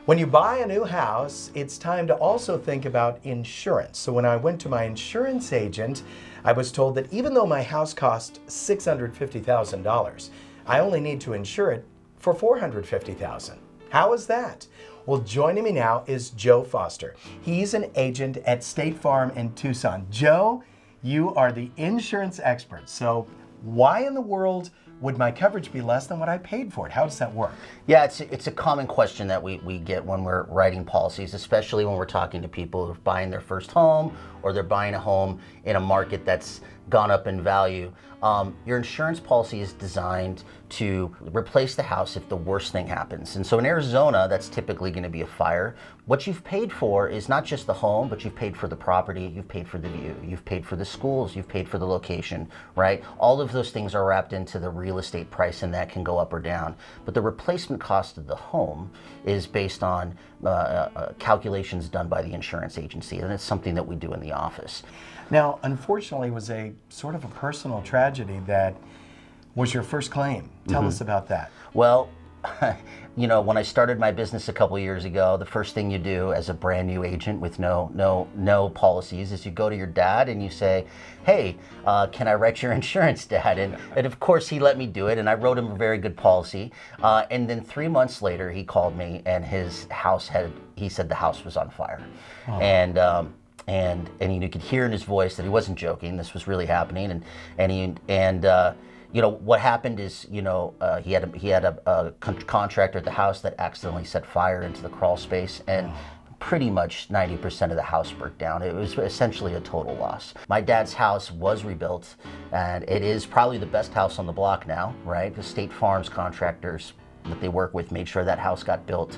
When you buy a new house, it's time to also think about insurance. So when I went to my insurance agent, I was told that even though my house cost $650,000, I only need to insure it for $450,000. How is that? Well, joining me now is Joe Foster. He's an agent at State Farm in Tucson. Joe, you are the insurance expert. So why in the world would my coverage be less than what I paid for it? How does that work? Yeah, it's a common question that we get when we're writing policies, especially when we're talking to people who are buying their first home or they're buying a home in a market that's gone up in value. Your insurance policy is designed to replace the house if the worst thing happens. And so in Arizona, that's typically going to be a fire. What you've paid for is not just the home, but you've paid for the property, you've paid for the view, you've paid for the schools, you've paid for the location, right? All of those things are wrapped into the real estate price, and that can go up or down. But the replacement cost of the home is based on calculations done by the insurance agency, and it's something that we do in the office. Now, unfortunately, it was a sort of a personal tragedy that was your first claim. Tell us about that. Well, you know, when I started my business a couple years ago, the first thing you do as a brand new agent with no policies is you go to your dad and you say, hey, can I write your insurance, Dad? And of course he let me do it, and I wrote him a very good policy. And then 3 months later, he called me, and he said the house was on fire. Oh. And you could hear in his voice that he wasn't joking. This was really happening. You know, what happened is, you know, he had a contractor at the house that accidentally set fire into the crawl space, and pretty much 90% of the house burnt down. It was essentially a total loss. My dad's house was rebuilt, and it is probably the best house on the block now, right? The State Farm's contractors that they work with made sure that house got built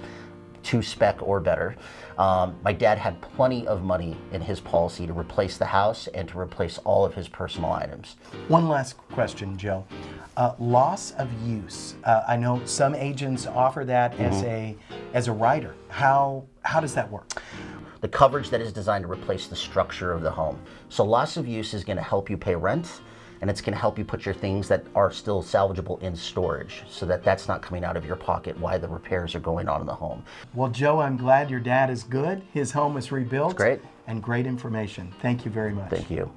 to spec or better. My dad had plenty of money in his policy to replace the house and to replace all of his personal items. One last question, Joe. Loss of use. I know some agents offer that as a rider. How does that work? The coverage that is designed to replace the structure of the home. So loss of use is going to help you pay rent, and it's going to help you put your things that are still salvageable in storage, so that that's not coming out of your pocket while the repairs are going on in the home. Well, Joe, I'm glad your dad is good. His home is rebuilt. It's great. And great information. Thank you very much. Thank you.